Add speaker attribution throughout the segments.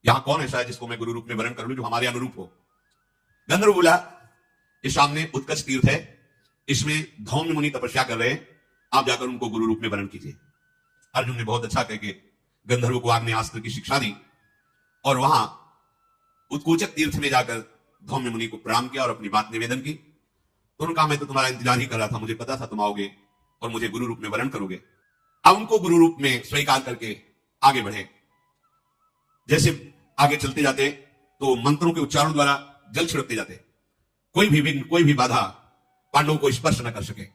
Speaker 1: यहां कौन ऐसा है जिसको मैं गुरु रूप में वर्ण कर लूं जो हमारे अनुरूप हो? गंधर्व बोला, इस सामने उत्कर्ष तीर्थ है, इसमें धौम्य मुनि तपस्या कर रहे हैं, आप जाकर उनको गुरु रूप में वर्ण कीजिए। अर्जुन ने बहुत अच्छा कह के गंधर्व को आग्नेयास्त्र की शिक्षा दी और वहां उत्कोचक तीर्थ में जाकर धौम्य मुनि को प्रणाम किया और अपनी बात निवेदन की। तो उन्होंने कहा, मैं तो तुम्हारा इंतजार ही कर रहा था, मुझे पता था तुम आओगे और मुझे गुरु रूप में वर्ण करोगे। अब उनको गुरु रूप में स्वीकार करके आगे बढ़े। जैसे आगे चलते जाते तो मंत्रों के उच्चारण द्वारा जल छिड़कते जाते, कोई भी विघ्न, कोई भी बाधा पांडवों को स्पर्श न कर सके।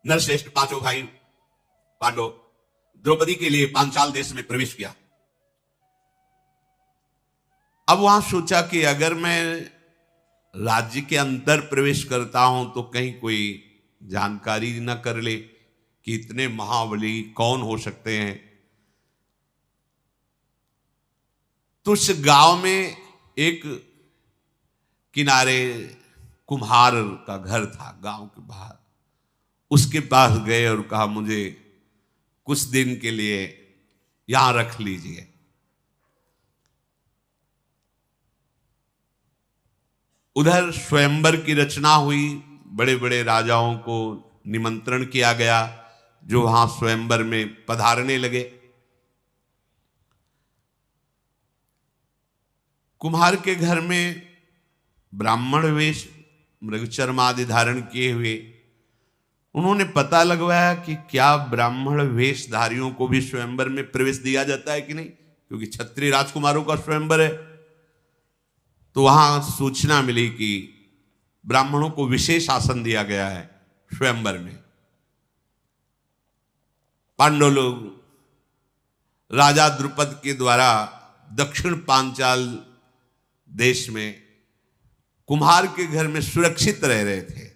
Speaker 1: नरश्रेष्ठ पांचों भाई पांडव द्रौपदी के लिए पांचाल देश में प्रवेश किया। अब वहां सोचा कि अगर मैं राज्य के अंदर प्रवेश करता हूं तो कहीं कोई जानकारी न कर ले कि इतने महाबली कौन हो सकते हैं। तो उस गांव में एक किनारे कुम्हार का घर था गांव के बाहर, उसके पास गए और कहा, मुझे कुछ दिन के लिए यहां रख लीजिए। उधर स्वयंवर की रचना हुई, बड़े बड़े राजाओं को निमंत्रण किया गया जो वहां स्वयंवर में पधारने लगे। कुम्हार के घर में ब्राह्मण वेश मृगचर्म आदि धारण किए हुए, उन्होंने पता लगवाया कि क्या ब्राह्मण वेशधारियों को भी स्वयंवर में प्रवेश दिया जाता है कि नहीं, क्योंकि क्षत्रिय राजकुमारों का स्वयंवर है। तो वहां सूचना मिली कि ब्राह्मणों को विशेष आसन दिया गया है स्वयंवर में। पांडव लोग राजा द्रुपद के द्वारा दक्षिण पांचाल देश में कुम्हार के घर में सुरक्षित रह रहे थे।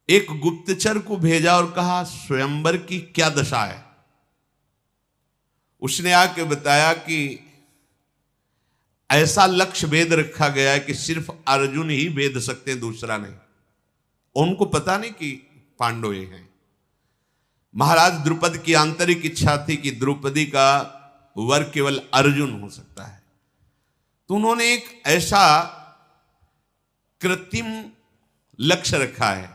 Speaker 1: एक गुप्तचर को भेजा और कहा, स्वयंवर की क्या दशा है? उसने आके बताया कि ऐसा लक्ष्य वेद रखा गया है कि सिर्फ अर्जुन ही वेद सकते हैं, दूसरा नहीं। उनको पता नहीं कि पांडव ये हैं। महाराज द्रुपद की आंतरिक इच्छा थी कि द्रौपदी का वर केवल अर्जुन हो सकता है। तो उन्होंने एक ऐसा कृत्रिम लक्ष्य रखा है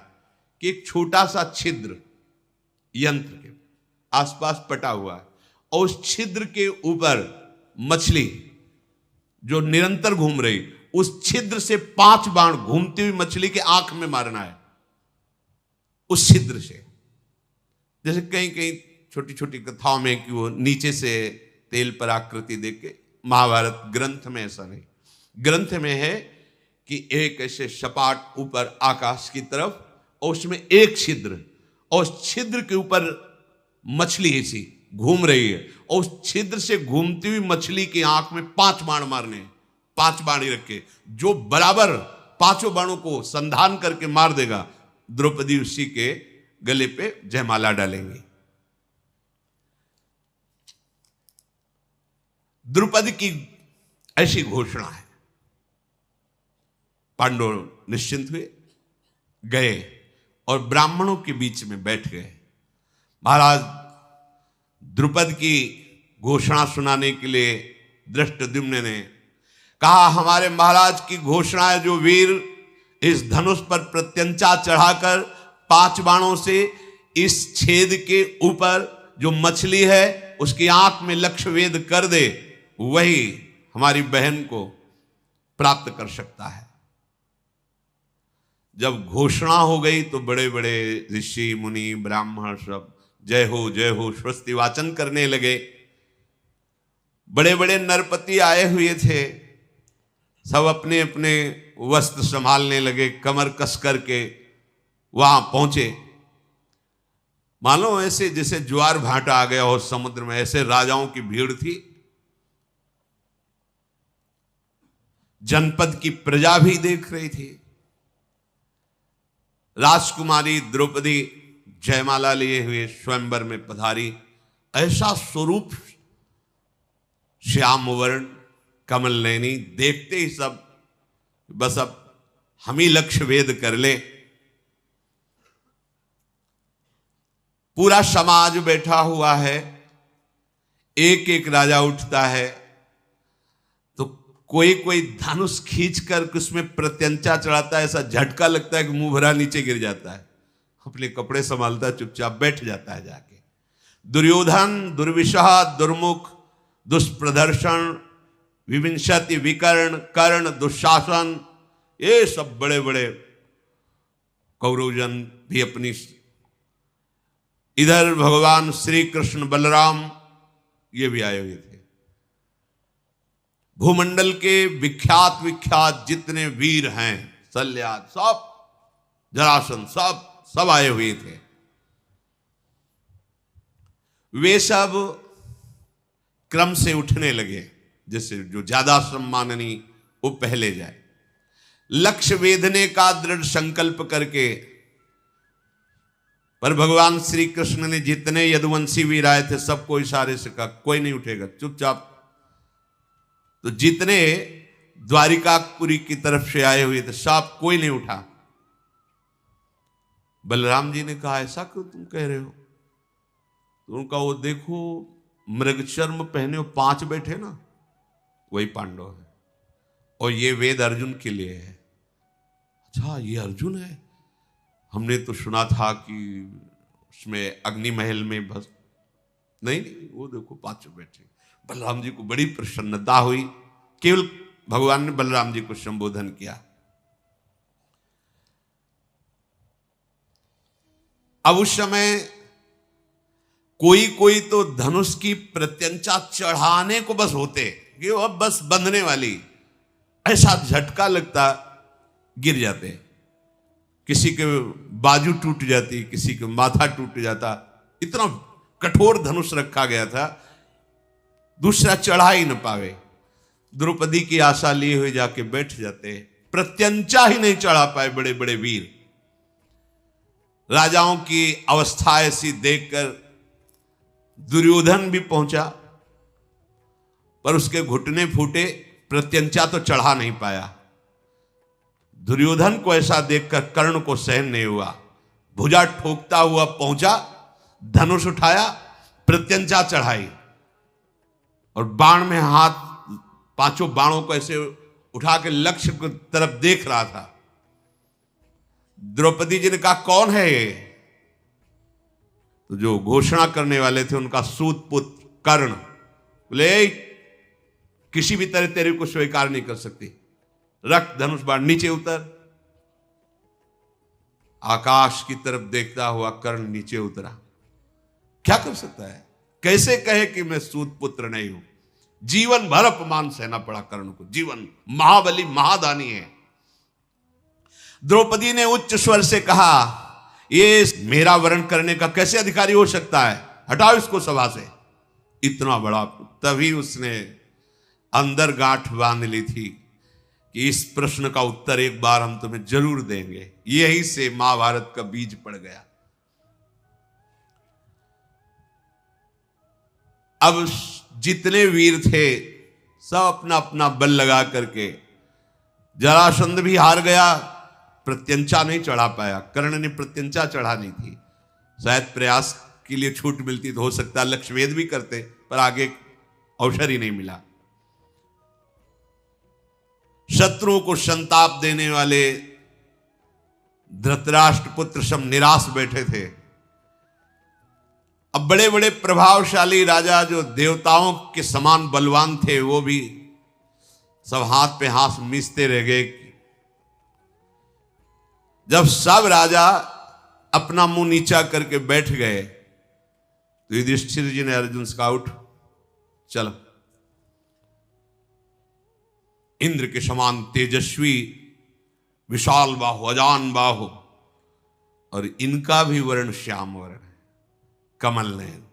Speaker 1: कि एक छोटा सा छिद्र यंत्र के आसपास पटा हुआ है और उस छिद्र के ऊपर मछली जो निरंतर घूम रही, उस छिद्र से 5 बाण घूमती हुई मछली के आंख में मारना है। उस छिद्र से, जैसे कहीं कहीं छोटी छोटी कथाओं में कि वो नीचे से तेल पर आकृति देख के, महाभारत ग्रंथ में ऐसा नहीं। ग्रंथ में है कि एक ऐसे सपाट ऊपर आकाश की तरफ और उसमें एक छिद्र, और उस छिद्र के ऊपर मछली ऐसी घूम रही है और उस छिद्र से घूमती हुई मछली की आंख में 5 बाण मारने, 5 बाण ही रखे, जो बराबर 5 बाणों को संधान करके मार देगा, द्रौपदी उसी के गले पे जयमाला डालेंगी। द्रौपदी की ऐसी घोषणा है। पांडव निश्चिंत हुए, गए और ब्राह्मणों के बीच में बैठ गए। महाराज द्रुपद की घोषणा सुनाने के लिए धृष्टद्युम्न ने कहा, हमारे महाराज की घोषणा है, जो वीर इस धनुष पर प्रत्यंचा चढ़ाकर 5 बाणों से इस छेद के ऊपर जो मछली है उसकी आंख में लक्ष्य वेद कर दे, वही हमारी बहन को प्राप्त कर सकता है। जब घोषणा हो गई तो बड़े बड़े ऋषि मुनि ब्राह्मण सब जय हो स्वस्ति वाचन करने लगे। बड़े बड़े नरपति आए हुए थे, सब अपने अपने वस्त्र संभालने लगे, कमर कस करके वहां पहुंचे। मानो ऐसे जैसे ज्वार भाटा आ गया हो समुद्र में, ऐसे राजाओं की भीड़ थी। जनपद की प्रजा भी देख रही थी। राजकुमारी द्रौपदी जयमाला लिए हुए स्वयंवर में पधारी। ऐसा स्वरूप, श्याम वर्ण, कमल नयनी, देखते ही सब बस अब हम ही लक्ष्य वेद कर ले। पूरा समाज बैठा हुआ है, एक एक राजा उठता है तो कोई कोई धनुष खींच कर उसमें प्रत्यंचा चढ़ाता है, ऐसा झटका लगता है कि मुंह भरा नीचे गिर जाता है, अपने कपड़े संभालता है, चुपचाप बैठ जाता है जाके। दुर्योधन, दुर्विशह, दुर्मुख, दुष्प्रदर्शन, विविंशति, विकर्ण, कर्ण, दुशासन, ये सब बड़े बड़े कौरवजन भी अपनी। इधर भगवान श्री कृष्ण बलराम ये भी आए हुए थे। भूमंडल के विख्यात विख्यात जितने वीर हैं, शल्याद, सब, जरासन, सब आए हुए थे। वे सब क्रम से उठने लगे, जैसे जो ज्यादा सम्माननीय वो पहले जाए। लक्ष्य वेधने का दृढ़ संकल्प करके, पर भगवान श्री कृष्ण ने जितने यदुवंशी वीर आए थे सबको इशारे से कहा कोई नहीं उठेगा, चुपचाप। तो जितने द्वारिकापुरी की तरफ से आए हुए थे सब कोई नहीं उठा। बलराम जी ने कहा ऐसा क्यों तुम कह रहे हो? तो उनका वो देखो मृगचर्म पहने हो 5 बैठे ना, वही पांडव है, और ये वेद अर्जुन के लिए है। अच्छा ये अर्जुन है, हमने तो सुना था कि उसमें अग्नि महल में बस नहीं, वो देखो 5 बैठे। बलराम जी को बड़ी प्रसन्नता हुई, केवल भगवान ने बलराम जी को संबोधन किया। अब उस समय कोई कोई तो धनुष की प्रत्यंचा चढ़ाने को बस होते कि वो अब बस बंधने वाली, ऐसा झटका लगता गिर जाते, किसी के बाजू टूट जाती, किसी के माथा टूट जाता, इतना कठोर धनुष रखा गया था, दूसरा चढ़ा ही न पावे। द्रौपदी की आशा लिए हुए जाके बैठ जाते, प्रत्यंचा ही नहीं चढ़ा पाए बड़े बड़े वीर। राजाओं की अवस्था ऐसी देखकर दुर्योधन भी पहुंचा, पर उसके घुटने फूटे, प्रत्यंचा तो चढ़ा नहीं पाया। दुर्योधन को ऐसा देखकर कर्ण को सहन नहीं हुआ, भुजा ठोकता हुआ पहुंचा, धनुष उठाया, प्रत्यंचा चढ़ाई और बाण में हाथ, 5 बाणों को ऐसे उठा के लक्ष्य की तरफ देख रहा था। द्रौपदी जी ने कहा कौन है ये? तो जो घोषणा करने वाले थे उनका सूत पुत्र कर्ण बोले किसी भी तरह तेरे को स्वीकार नहीं कर सकती, रख धनुष बाण, नीचे उतर। आकाश की तरफ देखता हुआ कर्ण नीचे उतरा। क्या कर सकता है, कैसे कहे कि मैं सूत पुत्र नहीं हूं? जीवन भर अपमान सहना पड़ा कर्ण को, जीवन, महाबली महादानी है। द्रौपदी ने उच्च स्वर से कहा ये मेरा वरण करने का कैसे अधिकारी हो सकता है, हटाओ इसको सभा से। इतना बड़ा, तभी उसने अंदर गांठ बांध ली थी कि इस प्रश्न का उत्तर एक बार हम तुम्हें जरूर देंगे। यही से महाभारत का बीज पड़ गया। अब जितने वीर थे सब अपना अपना बल लगा करके, जरासंध भी हार गया, प्रत्यंचा नहीं चढ़ा पाया। कर्ण ने प्रत्यंचा चढ़ानी थी, शायद प्रयास के लिए छूट मिलती तो हो सकता लक्ष्यवेद भी करते, पर आगे अवसर ही नहीं मिला। शत्रुओं को संताप देने वाले धृतराष्ट्र पुत्र सब निराश बैठे थे। अब बड़े बड़े प्रभावशाली राजा जो देवताओं के समान बलवान थे वो भी सब हाथ पे हाथ मिसते रह गए। जब सब राजा अपना मुंह नीचा करके बैठ गए तो युधिष्ठिर जी ने अर्जुन से कहा उठ चलो। इंद्र के समान तेजस्वी विशाल बाहु, अजान बाहु, और इनका भी वर्ण श्याम वर्ण है, कमल नयन।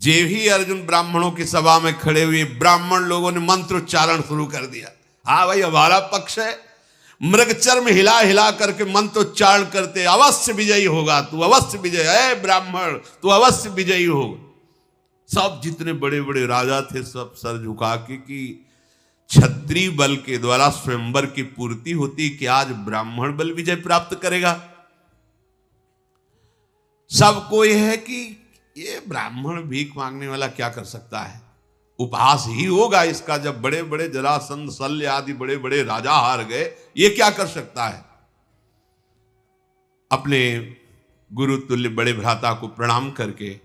Speaker 1: जे ही अर्जुन ब्राह्मणों की सभा में खड़े हुए, ब्राह्मण लोगों ने मंत्रोच्चारण शुरू कर दिया। हाँ भाई हमारा पक्ष है, मृगचर्म हिला हिला करके मंत्रोच्चारण करते, अवश्य विजयी होगा तू, अवश्य विजय है ब्राह्मण, तू अवश्य विजयी होगा। सब जितने बड़े बड़े राजा थे सब सर झुका के कि क्षत्रिय बल के द्वारा स्वयंवर की पूर्ति होती कि आज ब्राह्मण बल विजय प्राप्त करेगा। सबको यह है कि ये ब्राह्मण भीख मांगने वाला क्या कर सकता है, उपहास ही होगा इसका। जब बड़े बड़े जरासंध शल्य आदि बड़े बड़े राजा हार गए, ये क्या कर सकता है। अपने गुरु तुल्य बड़े भ्राता को प्रणाम करके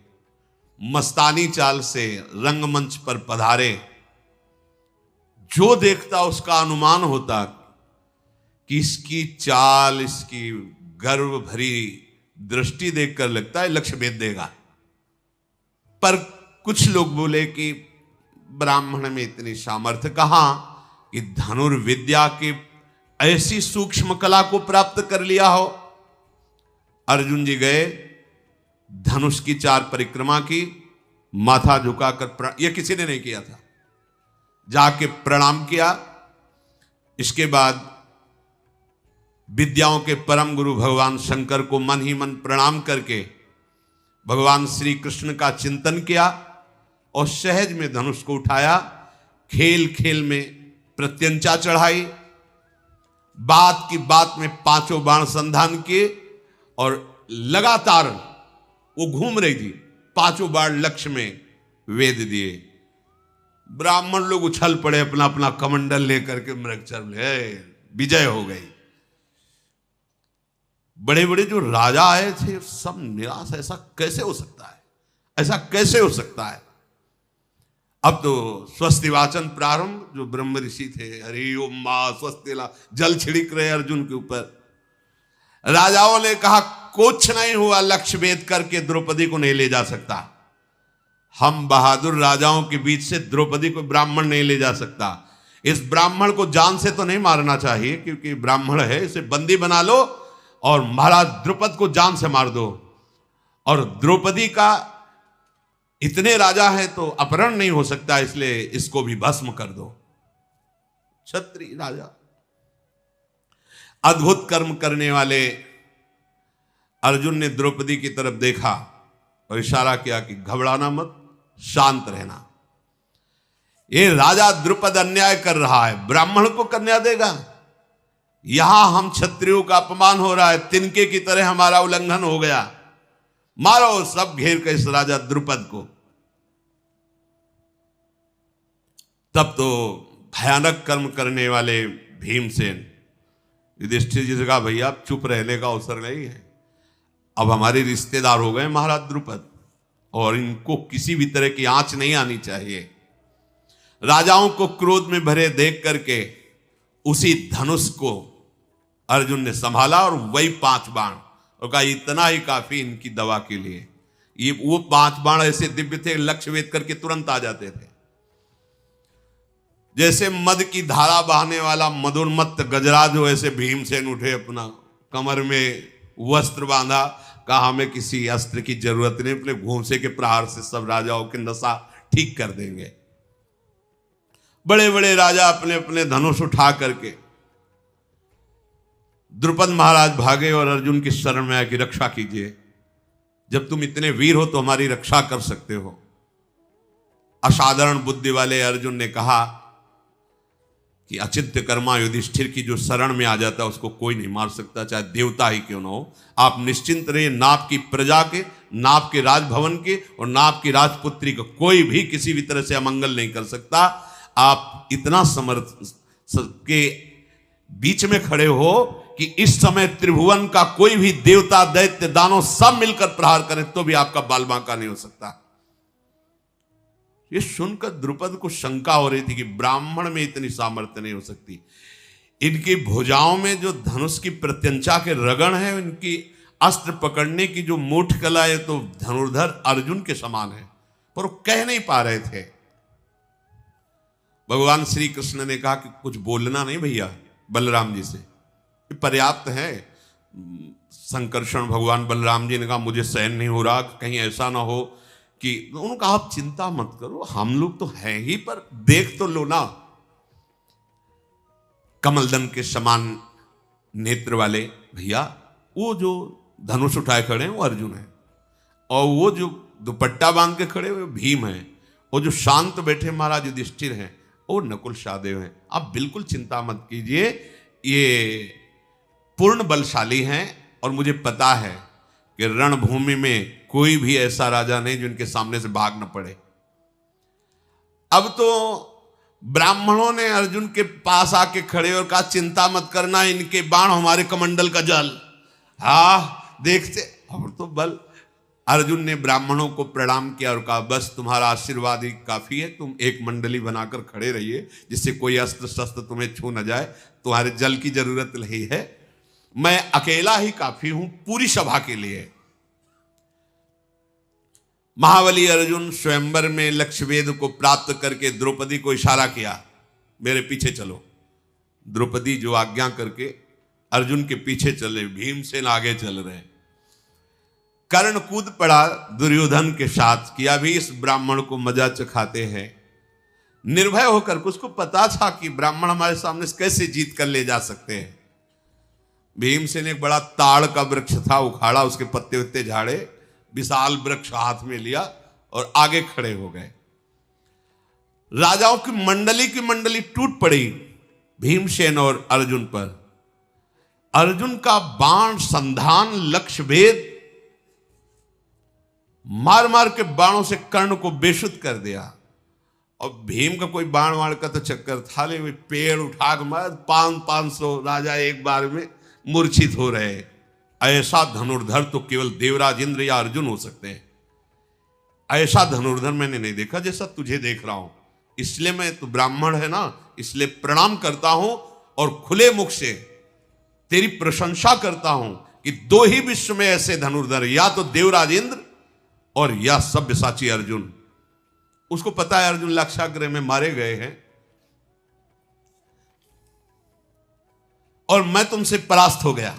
Speaker 1: मस्तानी चाल से रंगमंच पर पधारे। जो देखता उसका अनुमान होता कि इसकी चाल, इसकी गर्व भरी दृष्टि देखकर लगता है लक्ष्य भेद देगा। पर कुछ लोग बोले कि ब्राह्मण में इतनी सामर्थ्य कहां कि धनुर्विद्या की ऐसी सूक्ष्म कला को प्राप्त कर लिया हो। अर्जुन जी गए, धनुष की 4 परिक्रमा की, माथा झुकाकर, यह किसी ने नहीं किया था, जाके प्रणाम किया। इसके बाद विद्याओं के परम गुरु भगवान शंकर को मन ही मन प्रणाम करके भगवान श्री कृष्ण का चिंतन किया और सहज में धनुष को उठाया। खेल खेल में प्रत्यंचा चढ़ाई, बात की बात में 5 बाण संधान किए और लगातार वो घूम रही थी, 5 बाण लक्ष्य में वेद दिए। ब्राह्मण लोग उछल पड़े अपना अपना कमंडल लेकर के, मृगचर विजय हो गई। बड़े बड़े जो राजा आए थे सब निराश, ऐसा कैसे हो सकता है, ऐसा कैसे हो सकता है। अब तो स्वस्ति वाचन प्रारंभ, जो ब्रह्म ऋषि थे, हरि ओम मां स्वस्ति, जल छिड़क रहे अर्जुन के ऊपर। राजाओं ने कहा कुछ नहीं हुआ, लक्ष्य भेद करके द्रौपदी को नहीं ले जा सकता। हम बहादुर राजाओं के बीच से द्रौपदी को ब्राह्मण नहीं ले जा सकता। इस ब्राह्मण को जान से तो नहीं मारना चाहिए क्योंकि ब्राह्मण है, इसे बंदी बना लो और महाराज द्रुपद को जान से मार दो। और द्रौपदी का इतने राजा हैं तो अपहरण नहीं हो सकता, इसलिए इसको भी भस्म कर दो। क्षत्रिय राजा, अद्भुत कर्म करने वाले अर्जुन ने द्रौपदी की तरफ देखा और इशारा किया कि घबराना मत, शांत रहना। ये राजा द्रुपद अन्याय कर रहा है, ब्राह्मण को कन्या देगा। यहां हम क्षत्रियों का अपमान हो रहा है, तिनके की तरह हमारा उल्लंघन हो गया। मारो सब घेर के इस राजा द्रुपद को। तब तो भयानक कर्म करने वाले भीमसेन युधिष्ठिर जी से कहा, भैया अब चुप रहने का अवसर नहीं है, अब हमारे रिश्तेदार हो गए महाराज द्रुपद और इनको किसी भी तरह की आंच नहीं आनी चाहिए। राजाओं को क्रोध में भरे देख करके उसी धनुष को अर्जुन ने संभाला और वही 5 बाण, और कहा इतना ही काफी इनकी दवा के लिए। ये वो 5 बाण ऐसे दिव्य थे, लक्ष्य भेद करके तुरंत आ जाते थे। जैसे मद की धारा बहाने वाला मदोन्मत्त गजराज हो, ऐसे भीमसेन उठे, अपना कमर में वस्त्र बांधा, कहा हमें किसी अस्त्र की जरूरत नहीं, अपने घूंसे के प्रहार से सब राजाओं के नशा ठीक कर देंगे। बड़े बड़े राजा अपने अपने धनुष उठा करके द्रुपद महाराज भागे और अर्जुन की शरण में आके रक्षा कीजिए, जब तुम इतने वीर हो तो हमारी रक्षा कर सकते हो। असाधारण बुद्धि वाले अर्जुन ने कहा कि अचिंत्य कर्मा युधिष्ठिर की जो शरण में आ जाता है उसको कोई नहीं मार सकता, चाहे देवता ही क्यों ना हो। आप निश्चिंत रहिए, नाप की प्रजा के, नाप के राजभवन के और नाप की राजपुत्री को कोई भी किसी भी तरह से अमंगल नहीं कर सकता। आप इतना समर्थ के बीच में खड़े हो कि इस समय त्रिभुवन का कोई भी देवता, दैत्य, दानव सब मिलकर प्रहार करें तो भी आपका बाल बांका नहीं हो सकता। ये सुनकर द्रुपद को शंका हो रही थी कि ब्राह्मण में इतनी सामर्थ्य नहीं हो सकती। इनकी भुजाओं में जो धनुष की प्रत्यंचा के रगड़ है, इनकी अस्त्र पकड़ने की जो मूठ कला है, तो धनुर्धर अर्जुन के समान है, पर वो कह नहीं पा रहे थे। भगवान श्री कृष्ण ने कहा कि कुछ बोलना नहीं भैया बलराम जी से, पर्याप्त है। संकर्षण भगवान बलराम जी ने कहा मुझे सहन नहीं हो रहा, कहीं ऐसा ना हो कि, उन्होंने कहा आप चिंता मत करो, हम लोग तो हैं ही, पर देख तो लो ना। कमलदन के समान नेत्र वाले भैया, वो जो धनुष उठाए खड़े हैं वो अर्जुन है, और वो जो दुपट्टा बांध के खड़े हुए भीम है, और जो शांत बैठे महाराज युधिष्ठिर हैं वो नकुल सहदेव हैं। आप बिल्कुल चिंता मत कीजिए, ये पूर्ण बलशाली हैं और मुझे पता है कि रणभूमि में कोई भी ऐसा राजा नहीं जो इनके सामने से भाग न पड़े। अब तो ब्राह्मणों ने अर्जुन के पास आके खड़े और कहा, चिंता मत करना, इनके बाण हमारे कमंडल का जल। हाँ देखते, और तो बल। अर्जुन ने ब्राह्मणों को प्रणाम किया और कहा, बस तुम्हारा आशीर्वाद ही काफी है, तुम एक मंडली बनाकर खड़े रहिए जिससे कोई अस्त्र शस्त्र तुम्हें छू न जाए, तुम्हारे जल की जरूरत नहीं है, मैं अकेला ही काफी हूं पूरी सभा के लिए। महाबली अर्जुन स्वयंवर में लक्ष्यवेद को प्राप्त करके द्रौपदी को इशारा किया, मेरे पीछे चलो। द्रौपदी जो आज्ञा करके अर्जुन के पीछे चले, भीमसेन आगे चल रहे। कर्ण कूद पड़ा दुर्योधन के साथ कि अभी इस ब्राह्मण को मजा चखाते हैं। निर्भय होकर, उसको पता था कि ब्राह्मण हमारे सामने कैसे जीत कर ले जा सकते हैं। भीमसेन एक बड़ा ताड़ का वृक्ष था, उखाड़ा, उसके पत्ते उत्ते झाड़े, विशाल वृक्ष हाथ में लिया और आगे खड़े हो गए। राजाओं की मंडली टूट पड़ी भीमसेन और अर्जुन पर। अर्जुन का बाण संधान लक्ष्य भेद मार मार के बाणों से कर्ण को बेशुद्ध कर दिया। और भीम का कोई बाण वाण का तो चक्कर था नहीं, पेड़ उठा के मार 500 राजा एक बार में मूर्छित हो रहे। ऐसा धनुर्धर तो केवल देवराज इंद्र या अर्जुन हो सकते हैं। ऐसा धनुर्धर मैंने नहीं देखा जैसा तुझे देख रहा हूं। इसलिए मैं, तो ब्राह्मण है ना, इसलिए प्रणाम करता हूं और खुले मुख से तेरी प्रशंसा करता हूं कि दो ही विश्व में ऐसे धनुर्धर, या तो देवराज इंद्र और या सब्यसाची अर्जुन। उसको पता है अर्जुन लक्षाग्रह में मारे गए हैं और मैं तुमसे परास्त हो गया,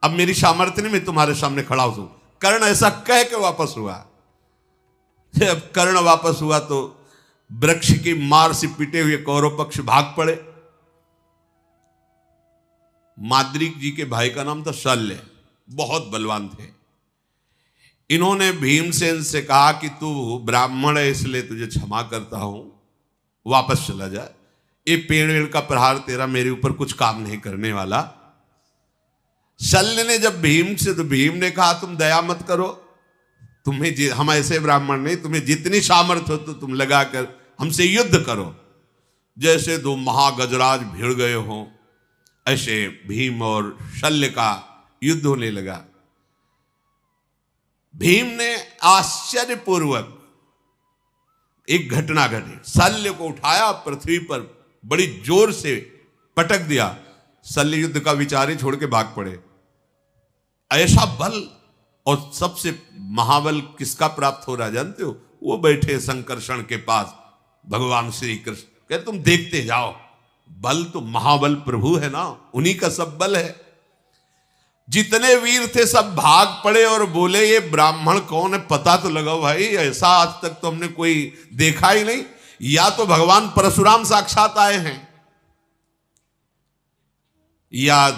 Speaker 1: अब मेरी सामर्थ्य नहीं, मैं तुम्हारे सामने खड़ा हूं। कर्ण ऐसा कह के वापस हुआ। जब कर्ण वापस हुआ तो वृक्ष की मार से पिटे हुए कौरव पक्ष भाग पड़े। माद्रिक जी के भाई का नाम था शल्य, बहुत बलवान थे। इन्होंने भीमसेन से कहा कि तू ब्राह्मण है इसलिए तुझे क्षमा करता हूं, वापस चला जा, ये पेड़ का प्रहार तेरा मेरे ऊपर कुछ काम नहीं करने वाला। शल्य ने जब भीम से, तो भीम ने कहा तुम दया मत करो, तुम्हें, हम ऐसे ब्राह्मण नहीं, तुम्हें जितनी सामर्थ्य हो तो तुम लगाकर हमसे युद्ध करो। जैसे दो महागजराज भिड़ गए हों ऐसे भीम और शल्य का युद्ध होने लगा। भीम ने आश्चर्यपूर्वक एक घटना घटी, शल्य को उठाया, पृथ्वी पर बड़ी जोर से पटक दिया। शल्य युद्ध का विचार ही छोड़ के भाग पड़े। ऐसा बल, और सबसे महाबल किसका प्राप्त हो रहा जानते हो? वो बैठे संकर्षण के पास भगवान श्री कृष्ण, कहते तुम देखते जाओ, बल तो महाबल प्रभु है ना, उन्हीं का सब बल है। जितने वीर थे सब भाग पड़े और बोले ये ब्राह्मण कौन है, पता तो लगाओ भाई, ऐसा आज तक तो हमने कोई देखा ही नहीं। या तो भगवान परशुराम साक्षात आए हैं, या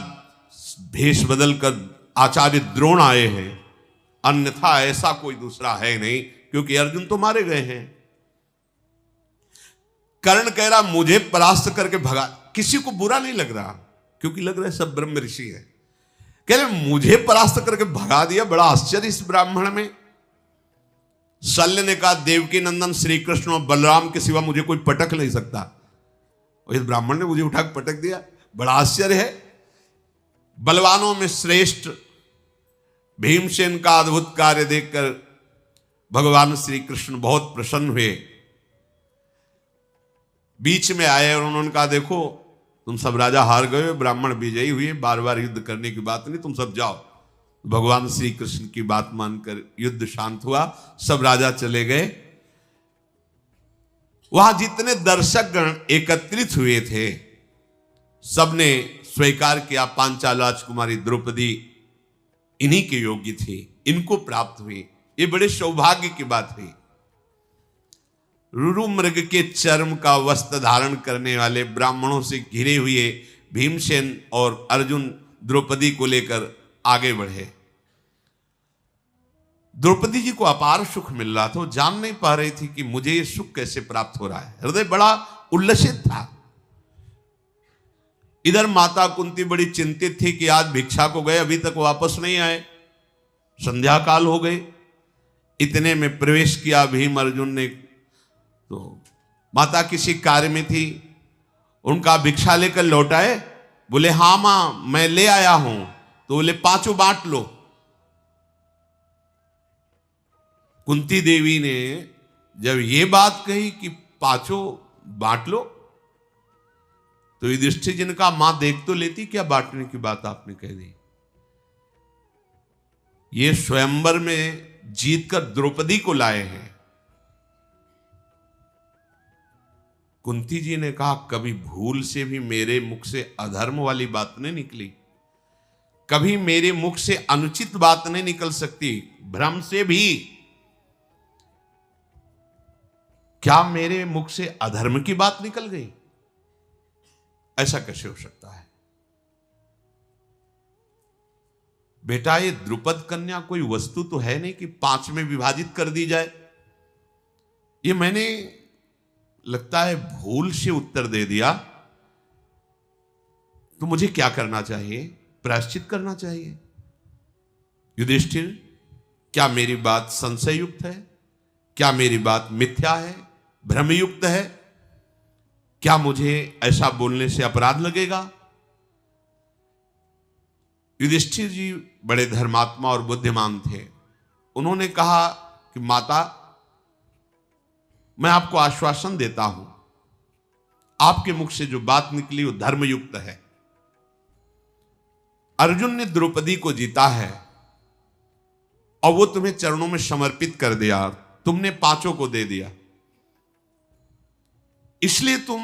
Speaker 1: भेष बदल कर आचार्य द्रोण आए हैं, अन्यथा ऐसा कोई दूसरा है नहीं, क्योंकि अर्जुन तो मारे गए हैं। कर्ण कह रहा मुझे परास्त करके भगा, किसी को बुरा नहीं लग रहा क्योंकि लग रहा है सब ब्रह्म ऋषि है। कह रहे मुझे परास्त करके भगा दिया, बड़ा आश्चर्य इस ब्राह्मण में। शल्य ने कहा देवकी नंदन श्री कृष्ण और बलराम के सिवा मुझे कोई पटक नहीं सकता, और इस ब्राह्मण ने मुझे उठा के पटक दिया, बड़ा आश्चर्य है। बलवानों में श्रेष्ठ भीमसेन का अद्भुत कार्य देखकर भगवान श्री कृष्ण बहुत प्रसन्न हुए। बीच में आए और उन्होंने कहा देखो तुम सब राजा हार गए, ब्राह्मण विजयी हुए, बार बार युद्ध करने की बात नहीं, तुम सब जाओ। भगवान श्री कृष्ण की बात मानकर युद्ध शांत हुआ, सब राजा चले गए। वहां जितने दर्शक गण एकत्रित हुए थे सबने स्वीकार किया पांचाल राजकुमारी द्रौपदी इन्हीं के योग्य थी, इनको प्राप्त हुई। ये बड़े सौभाग्य की बात हुई। रुरु मृग के चर्म का वस्त्र धारण करने वाले ब्राह्मणों से घिरे हुए भीमसेन और अर्जुन द्रौपदी को लेकर आगे बढ़े। द्रौपदी जी को अपार सुख मिल रहा था, वो जान नहीं पा रही थी कि मुझे ये सुख कैसे प्राप्त हो रहा है। हृदय बड़ा उल्लसित था। इधर माता कुंती बड़ी चिंतित थी कि आज भिक्षा को गए, अभी तक वापस नहीं आए। संध्या काल हो गई। इतने में प्रवेश किया भीम अर्जुन ने। तो माता किसी कार्य में थी, उनका भिक्षा लेकर लौटाए। बोले हाँ मां मैं ले आया हूं। तो बोले पांचों बांट लो। कुंती देवी ने जब ये बात कही कि पांचों बांट लो, तो युधिष्ठिर जी ने कहा मां देख तो लेती, क्या बांटने की बात आपने कह दी। ये स्वयंवर में जीतकर द्रौपदी को लाए हैं। कुंती जी ने कहा कभी भूल से भी मेरे मुख से अधर्म वाली बात नहीं निकली, कभी मेरे मुख से अनुचित बात नहीं निकल सकती। भ्रम से भी क्या मेरे मुख से अधर्म की बात निकल गई? ऐसा कैसे हो सकता है? बेटा ये द्रुपद कन्या कोई वस्तु तो है नहीं कि 5 में विभाजित कर दी जाए। ये मैंने लगता है भूल से उत्तर दे दिया, तो मुझे क्या करना चाहिए? प्रायश्चित करना चाहिए। युधिष्ठिर, क्या मेरी बात संशययुक्त है? क्या मेरी बात मिथ्या है, भ्रमयुक्त है? क्या मुझे ऐसा बोलने से अपराध लगेगा? युधिष्ठिर जी बड़े धर्मात्मा और बुद्धिमान थे। उन्होंने कहा कि माता मैं आपको आश्वासन देता हूं, आपके मुख से जो बात निकली वो धर्मयुक्त है। अर्जुन ने द्रौपदी को जीता है और वो तुम्हें चरणों में समर्पित कर दिया, तुमने 5 को दे दिया। इसलिए तुम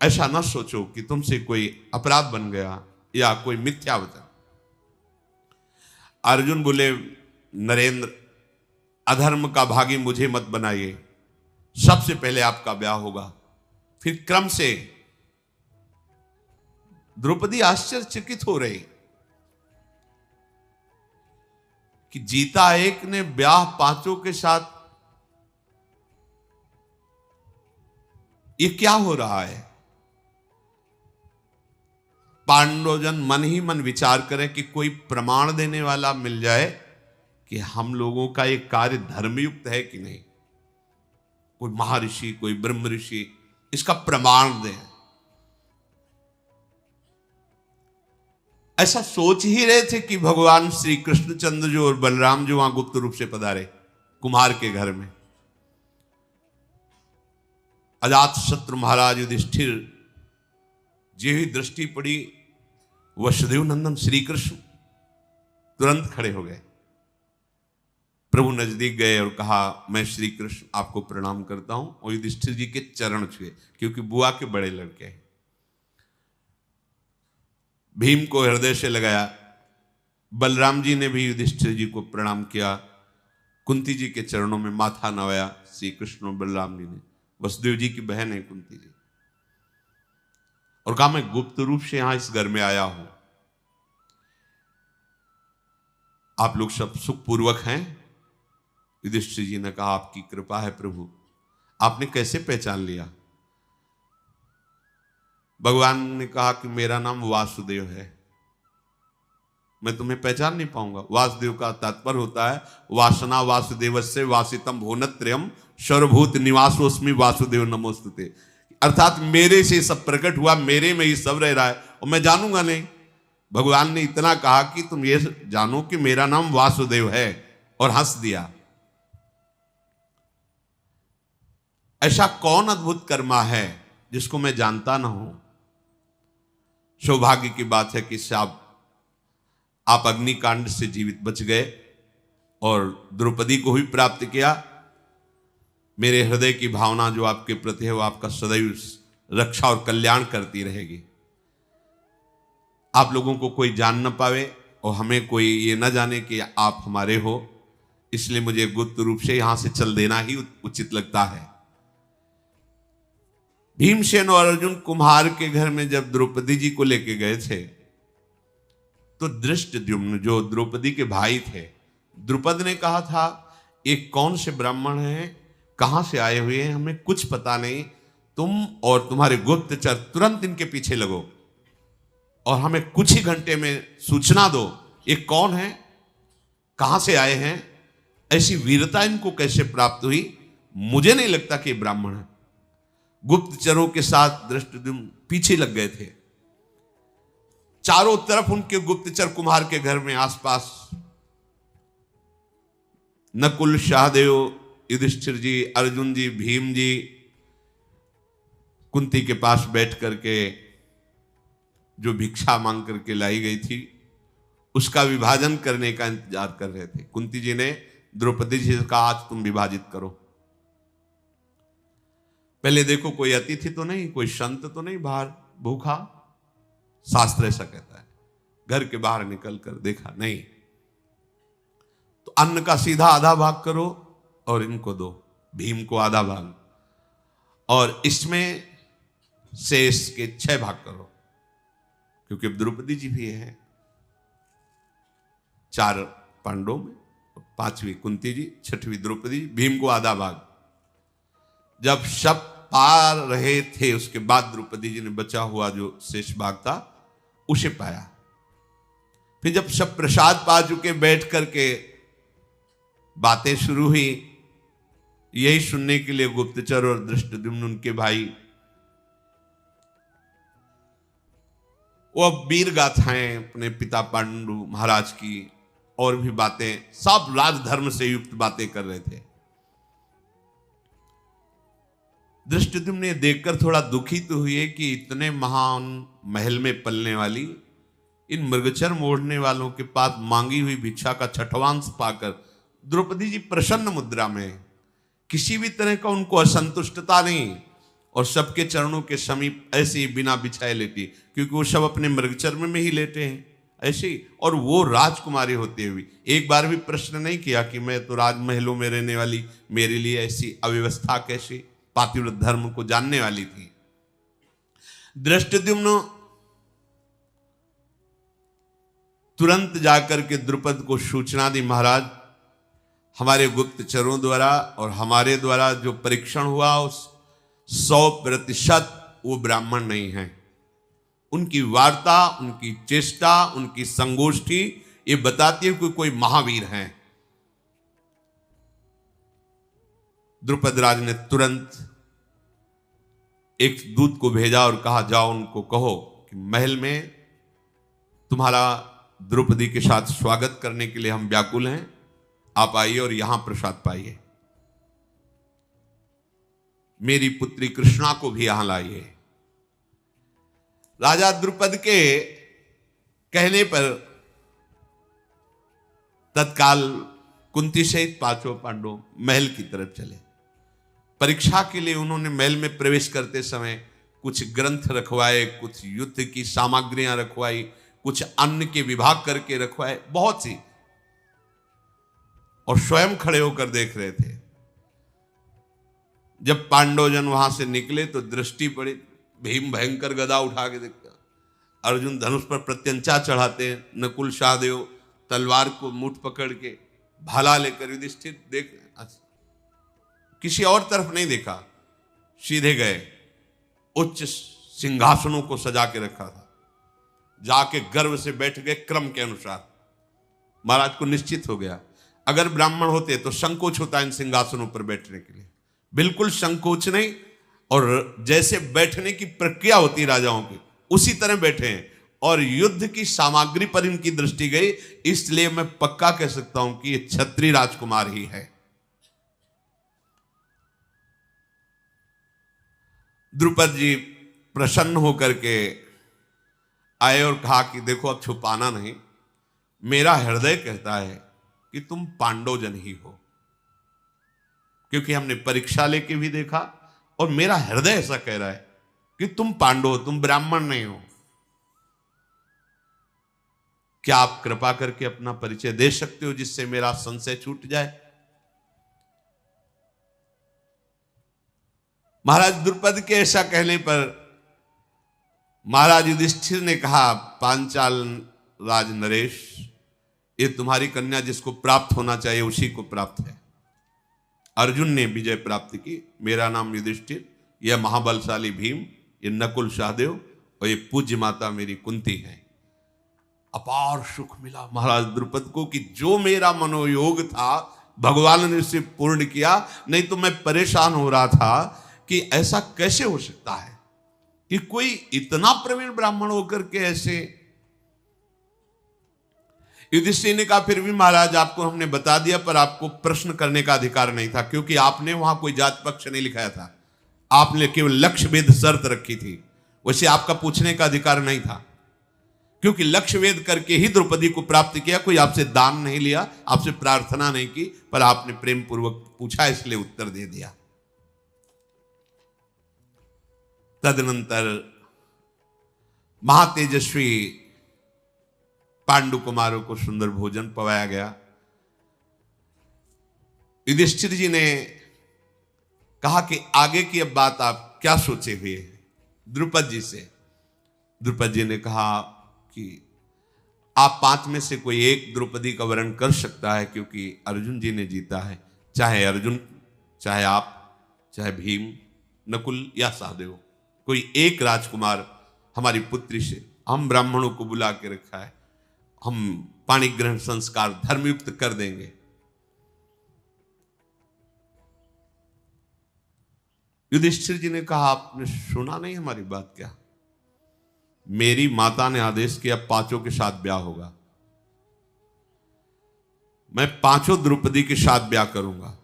Speaker 1: ऐसा न सोचो कि तुमसे कोई अपराध बन गया या कोई मिथ्या वचन। अर्जुन बोले नरेंद्र, अधर्म का भागी मुझे मत बनाइए। सबसे पहले आपका ब्याह होगा, फिर क्रम से। द्रौपदी आश्चर्यचकित हो रही कि जीता एक ने ब्याह 5 के साथ, ये क्या हो रहा है? पांडवजन मन ही मन विचार करें कि कोई प्रमाण देने वाला मिल जाए कि हम लोगों का ये कार्य धर्मयुक्त है कि नहीं। कोई महर्षि, कोई ब्रह्म ऋषि इसका प्रमाण दें। ऐसा सोच ही रहे थे कि भगवान श्री कृष्णचंद्र जो और बलराम जो वहां गुप्त रूप से पधारे कुम्हार के घर में। अजात शत्रु महाराज युधिष्ठिर जी ही दृष्टि पड़ी, वसुदेव नंदन श्री कृष्ण तुरंत खड़े हो गए। प्रभु नजदीक गए और कहा मैं श्री कृष्ण आपको प्रणाम करता हूं, और युधिष्ठिर जी के चरण छुए, क्योंकि बुआ के बड़े लड़के हैं। भीम को हृदय से लगाया। बलराम जी ने भी युधिष्ठिर जी को प्रणाम किया। कुंती जी के चरणों में माथा नवाया श्री कृष्ण और बलराम जी ने। वसुदेव जी की बहन है कुंती जी, और कहा मैं गुप्त रूप से यहां इस घर में आया हूं, आप लोग सब सुखपूर्वक हैं? युधिष्ठिर जी ने कहा आपकी कृपा है प्रभु। आपने कैसे पहचान लिया? भगवान ने कहा कि मेरा नाम वासुदेव है, मैं तुम्हें पहचान नहीं पाऊंगा। वासुदेव का तात्पर्य होता है वासना वासुदेवस्य वासितम भुवनत्रयम् सर्वभूत निवासोस्मि वासुदेव नमोस्तुते। अर्थात मेरे से सब प्रकट हुआ, मेरे में ही सब रह रहा है और मैं जानूंगा नहीं। भगवान ने इतना कहा कि तुम ये जानो कि मेरा नाम वासुदेव है, और हंस दिया। ऐसा कौन अद्भुत कर्मा है जिसको मैं जानता ना हूं? सौभाग्य की बात है कि आप अग्निकांड से जीवित बच गए और द्रौपदी को ही प्राप्त किया। मेरे हृदय की भावना जो आपके प्रति है वो आपका सदैव रक्षा और कल्याण करती रहेगी। आप लोगों को कोई जान न पावे और हमें कोई ये न जाने कि आप हमारे हो, इसलिए मुझे गुप्त रूप से यहां से चल देना ही उचित लगता है। भीमसेन और अर्जुन कुम्हार के घर में जब द्रौपदी जी को लेके गए थे, तो धृष्टद्युम्न जो द्रौपदी के भाई थे, द्रुपद ने कहा था ये कौन से ब्राह्मण हैं, कहां से आए हुए हैं, हमें कुछ पता नहीं, तुम और तुम्हारे गुप्तचर तुरंत इनके पीछे लगो और हमें कुछ ही घंटे में सूचना दो ये कौन है, कहां से आए हैं, ऐसी वीरता इनको कैसे प्राप्त हुई? मुझे नहीं लगता कि ब्राह्मण है। गुप्तचरों के साथ दृष्टिद्युम्न पीछे लग गए थे। चारों तरफ उनके गुप्तचर कुम्हार के घर में आसपास नकुल, सहदेव, युधिष्ठिर जी, अर्जुन जी, भीम जी कुंती के पास बैठ करके जो भिक्षा मांग करके लाई गई थी उसका विभाजन करने का इंतजार कर रहे थे। कुंती जी ने द्रौपदी जी से कहा, आज तुम विभाजित करो। पहले देखो कोई अतिथि तो नहीं, कोई संत तो नहीं बाहर भूखा, शास्त्र ऐसा कहता है। घर के बाहर निकल कर देखा, नहीं, तो अन्न का सीधा आधा भाग करो और इनको दो, भीम को आधा भाग, और इसमें शेष के 6 भाग करो, क्योंकि अब द्रौपदी जी भी है। 4 पांडवों में, 5वीं कुंती जी, 6वीं द्रौपदी, भीम को आधा भाग। जब सब पा रहे थे उसके बाद द्रौपदी जी ने बचा हुआ जो शेष भाग था उसे पाया। फिर जब सब प्रसाद पा चुके बैठ करके बातें शुरू हुई, यही सुनने के लिए गुप्तचर और दृष्टिद्युम्न उनके भाई वो अब वीर गाथाएं अपने पिता पांडु महाराज की और भी बातें, सब राजधर्म से युक्त बातें कर रहे थे। दृष्टिद्युम्न ने देखकर थोड़ा दुखी तो हुए कि इतने महान महल में पलने वाली इन मृगचर मोड़ने वालों के पास मांगी हुई भिक्षा का छठवांश पाकर द्रौपदी जी प्रसन्न मुद्रा में, किसी भी तरह का उनको असंतुष्टता नहीं, और सबके चरणों के समीप ऐसे ही बिना बिछाए लेटी, क्योंकि वो सब अपने मृगचर में ही लेटे हैं ऐसे ही, और वो राजकुमारी होते हुए एक बार भी प्रश्न नहीं किया कि मैं तो राजमहलों में रहने वाली, मेरे लिए ऐसी अव्यवस्था कैसी? पातिव्रत धर्म को जानने वाली थी। दृष्टिद्युम्न तुरंत जाकर के द्रुपद को सूचना दी, महाराज हमारे गुप्तचरों द्वारा और हमारे द्वारा जो परीक्षण हुआ उस 100% वो ब्राह्मण नहीं है। उनकी वार्ता, उनकी चेष्टा, उनकी संगोष्ठी ये बताती है कि कोई महावीर हैं। द्रुपद राज ने तुरंत एक दूत को भेजा और कहा, जाओ उनको कहो कि महल में तुम्हारा द्रौपदी के साथ स्वागत करने के लिए हम व्याकुल हैं, आप आइए और यहां प्रसाद पाइए। मेरी पुत्री कृष्णा को भी यहां लाइए। राजा द्रुपद के कहने पर तत्काल कुंती सहित 5 पांडव महल की तरफ चले। परीक्षा के लिए उन्होंने महल में प्रवेश करते समय कुछ ग्रंथ रखवाए, कुछ युद्ध की सामग्रियां रखवाई, कुछ अन्न के विभाग करके रखवाए, बहुत सी, और स्वयं खड़े होकर देख रहे थे। जब पांडवजन वहां से निकले तो दृष्टि पड़ी, भीम भयंकर गदा उठा के देखता, अर्जुन धनुष पर प्रत्यंचा चढ़ाते, नकुल सहदेव तलवार को मुठ पकड़ के भाला लेकर, युधिष्ठिर देख, किसी और तरफ नहीं देखा, सीधे गए। उच्च सिंहासनों को सजा के रखा था, जाके गर्व से बैठ गए क्रम के अनुसार। महाराज को निश्चित हो गया अगर ब्राह्मण होते तो संकोच होता इन सिंहासनों पर बैठने के लिए, बिल्कुल संकोच नहीं, और जैसे बैठने की प्रक्रिया होती राजाओं की उसी तरह बैठे हैं, और युद्ध की सामग्री पर इनकी दृष्टि गई, इसलिए मैं पक्का कह सकता हूं कि ये क्षत्रिय राजकुमार ही है। द्रुपद जी प्रसन्न होकर के आए और कहा कि देखो अब छुपाना नहीं, मेरा हृदय कहता है कि तुम पांडवजन ही हो, क्योंकि हमने परीक्षा लेके भी देखा और मेरा हृदय ऐसा कह रहा है कि तुम पांडव हो, तुम ब्राह्मण नहीं हो। क्या आप कृपा करके अपना परिचय दे सकते हो जिससे मेरा संशय छूट जाए? महाराज द्रुपद के ऐसा कहने पर महाराज युधिष्ठिर ने कहा, पांचाल राज नरेश, ये तुम्हारी कन्या जिसको प्राप्त होना चाहिए उसी को प्राप्त है। अर्जुन ने विजय प्राप्त की, मेरा नाम युधिष्ठिर, यह महाबलशाली भीम, ये नकुल सहदेव और ये पूज्य माता मेरी कुंती है। अपार सुख मिला महाराज द्रुपद को कि जो मेरा मनोयोग था भगवान ने उसे पूर्ण किया, नहीं तो मैं परेशान हो रहा था कि ऐसा कैसे हो सकता है कि कोई इतना प्रवीण ब्राह्मण होकर के ऐसे। युधिष्ठिर ने कहा फिर भी महाराज आपको हमने बता दिया, पर आपको प्रश्न करने का अधिकार नहीं था, क्योंकि आपने वहां कोई जात पक्ष नहीं लिखाया था, आपने केवल लक्ष्य भेद शर्त रखी थी, वैसे आपका पूछने का अधिकार नहीं था, क्योंकि लक्ष्य वेद करके ही द्रौपदी को प्राप्त किया, कोई आपसे दान नहीं लिया, आपसे प्रार्थना नहीं की, पर आपने प्रेम पूर्वक पूछा इसलिए उत्तर दे दिया। तदनंतर महातेजस्वी पांडु कुमारों को सुंदर भोजन पवाया गया। युधिष्ठिर जी ने कहा कि आगे की अब बात आप क्या सोचे हुए हैं द्रुपद जी से। द्रुपद जी ने कहा कि आप 5 में से कोई एक द्रौपदी का वर्ण कर सकता है, क्योंकि अर्जुन जी ने जीता है, चाहे अर्जुन, चाहे आप, चाहे भीम, नकुल या सहदेव, कोई एक राजकुमार हमारी पुत्री से, हम ब्राह्मणों को बुला के रखा है, हम पाणी ग्रहण संस्कार धर्मयुक्त कर देंगे। युधिष्ठिर जी ने कहा आपने सुना नहीं हमारी बात क्या? मेरी माता ने आदेश किया 5 के साथ ब्याह होगा, मैं 5 द्रौपदी के साथ ब्याह करूंगा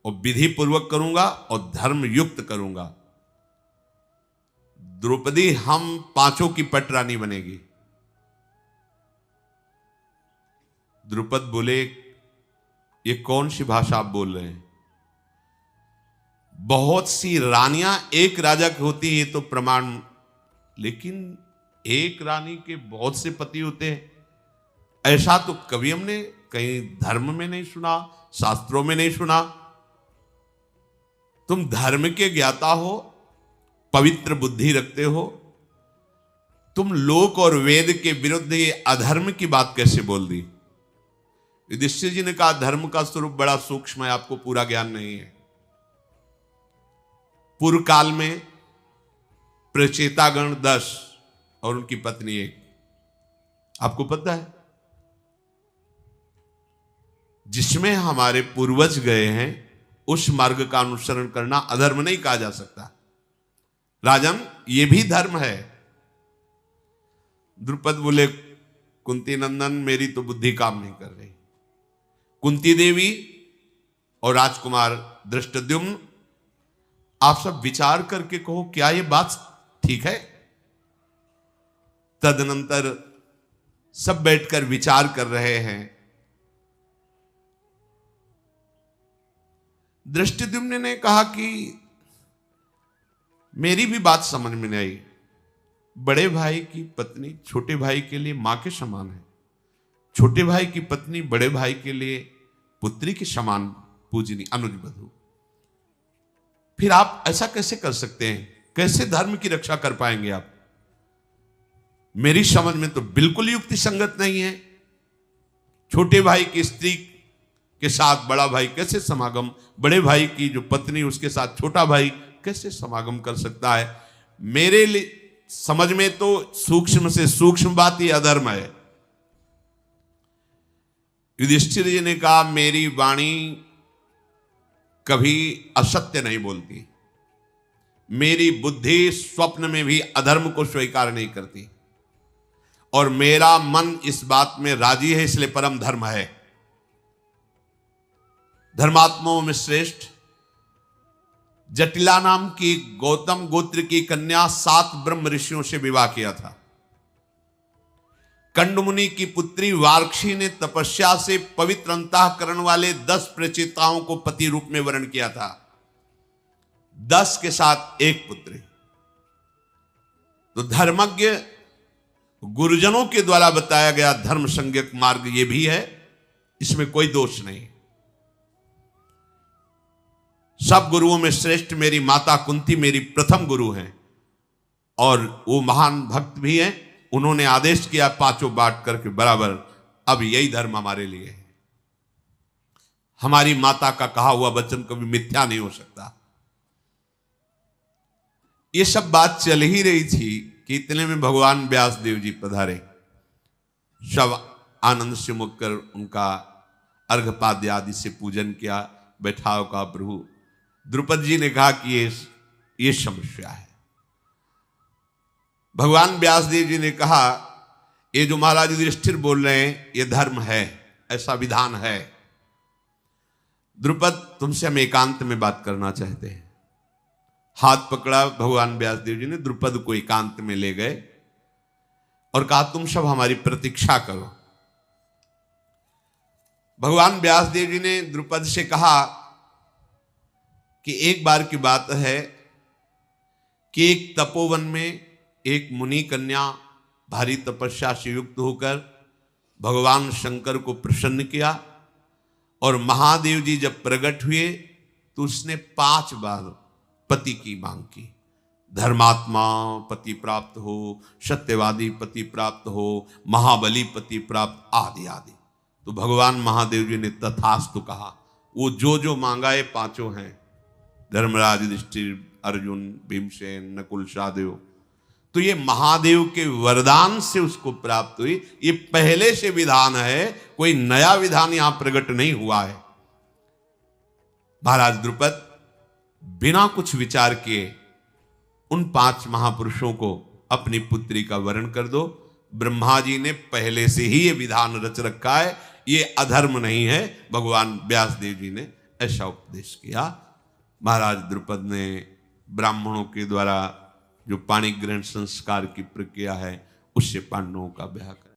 Speaker 1: और विधि पूर्वक करूंगा और धर्म युक्त करूंगा। द्रौपदी हम 5 की पटरानी बनेगी। द्रुपद बोले ये कौन सी भाषा आप बोल रहे हैं? बहुत सी रानियां एक राजा की होती है ये तो प्रमाण, लेकिन एक रानी के बहुत से पति होते हैं, ऐसा तो कभी हमने कहीं धर्म में नहीं सुना, शास्त्रों में नहीं सुना। तुम धर्म के ज्ञाता हो, पवित्र बुद्धि रखते हो, तुम लोक और वेद के विरुद्ध ये अधर्म की बात कैसे बोल दी? युधिष्ठिर जी ने कहा धर्म का स्वरूप बड़ा सूक्ष्म है, आपको पूरा ज्ञान नहीं है। पूर्व काल में प्रचेतागण 10 और उनकी पत्नी 1, आपको पता है, जिसमें हमारे पूर्वज गए हैं उस मार्ग का अनुसरण करना अधर्म नहीं कहा जा सकता। राजन ये भी धर्म है। द्रुपद बोले कुंती नंदन मेरी तो बुद्धि काम नहीं कर रही। कुंती देवी और राजकुमार धृष्टद्युम्न आप सब विचार करके कहो क्या ये बात ठीक है? तदनंतर सब बैठकर विचार कर रहे हैं। धृष्टद्युम्न ने कहा कि मेरी भी बात समझ में नहीं आई। बड़े भाई की पत्नी छोटे भाई के लिए मां के समान है, छोटे भाई की पत्नी बड़े भाई के लिए पुत्री के समान पूजनी अनुज बधू। फिर आप ऐसा कैसे कर सकते हैं? कैसे धर्म की रक्षा कर पाएंगे आप? मेरी समझ में तो बिल्कुल युक्ति संगत नहीं है। छोटे भाई की स्त्री के साथ बड़ा भाई कैसे समागम, बड़े भाई की जो पत्नी उसके साथ छोटा भाई कैसे समागम कर सकता है? मेरे लिए समझ में तो सूक्ष्म से सूक्ष्म बात ही अधर्म है। युधिष्ठिर जी ने कहा मेरी वाणी कभी असत्य नहीं बोलती, मेरी बुद्धि स्वप्न में भी अधर्म को स्वीकार नहीं करती, और मेरा मन इस बात में राजी है, इसलिए परम धर्म है। धर्मात्माओं में श्रेष्ठ जटिला नाम की गौतम गोत्र की कन्या 7 ब्रह्म ऋषियों से विवाह किया था। कंडमुनि की पुत्री वार्क्षी ने तपस्या से पवित्र अंतःकरण वाले 10 प्रचेताओं को पति रूप में वर्ण किया था, 10 के साथ एक पुत्री। तो धर्मज्ञ गुरुजनों के द्वारा बताया गया धर्म संज्ञक मार्ग ये भी है, इसमें कोई दोष नहीं। सब गुरुओं में श्रेष्ठ मेरी माता कुंती मेरी प्रथम गुरु हैं, और वो महान भक्त भी हैं। उन्होंने आदेश किया 5 बांट करके बराबर, अब यही धर्म हमारे लिए है। हमारी माता का कहा हुआ वचन कभी मिथ्या नहीं हो सकता। ये सब बात चल ही रही थी कि इतने में भगवान व्यासदेव जी पधारे। सब आनंद से मुकर उनका अर्घपाद्य आदि से पूजन किया। बैठाओ का प्रभु। द्रुपद जी ने कहा कि ये समस्या है। भगवान व्यासदेव जी ने कहा ये जो महाराज युधिष्ठिर बोल रहे हैं ये धर्म है, ऐसा विधान है। द्रुपद तुमसे हम एकांत में बात करना चाहते हैं। हाथ पकड़ा भगवान व्यासदेव जी ने, द्रुपद को एकांत में ले गए और कहा तुम सब हमारी प्रतीक्षा करो। भगवान व्यासदेव जी ने द्रुपद से कहा कि एक बार की बात है कि एक तपोवन में एक मुनि कन्या भारी तपस्या से युक्त होकर भगवान शंकर को प्रसन्न किया और महादेव जी जब प्रकट हुए तो उसने 5 बार पति की मांग की। धर्मात्मा पति प्राप्त हो, सत्यवादी पति प्राप्त हो, महाबली पति प्राप्त आदि आदि। तो भगवान महादेव जी ने तथास्तु कहा। वो जो जो मांगा ये 5 हैं, धर्मराज, युधिष्ठिर, अर्जुन, भीमसेन, नकुल, सहदेव। तो ये महादेव के वरदान से उसको प्राप्त हुई। ये पहले से विधान है, कोई नया विधान यहां प्रकट नहीं हुआ है। महाराज द्रुपद बिना कुछ विचार किए उन 5 महापुरुषों को अपनी पुत्री का वरण कर दो। ब्रह्मा जी ने पहले से ही ये विधान रच रखा है, ये अधर्म नहीं है। भगवान व्यासदेव जी ने ऐसा उपदेश किया। महाराज द्रुपद ने ब्राह्मणों के द्वारा जो पाणी ग्रहण संस्कार की प्रक्रिया है उससे पांडवों का ब्याह कर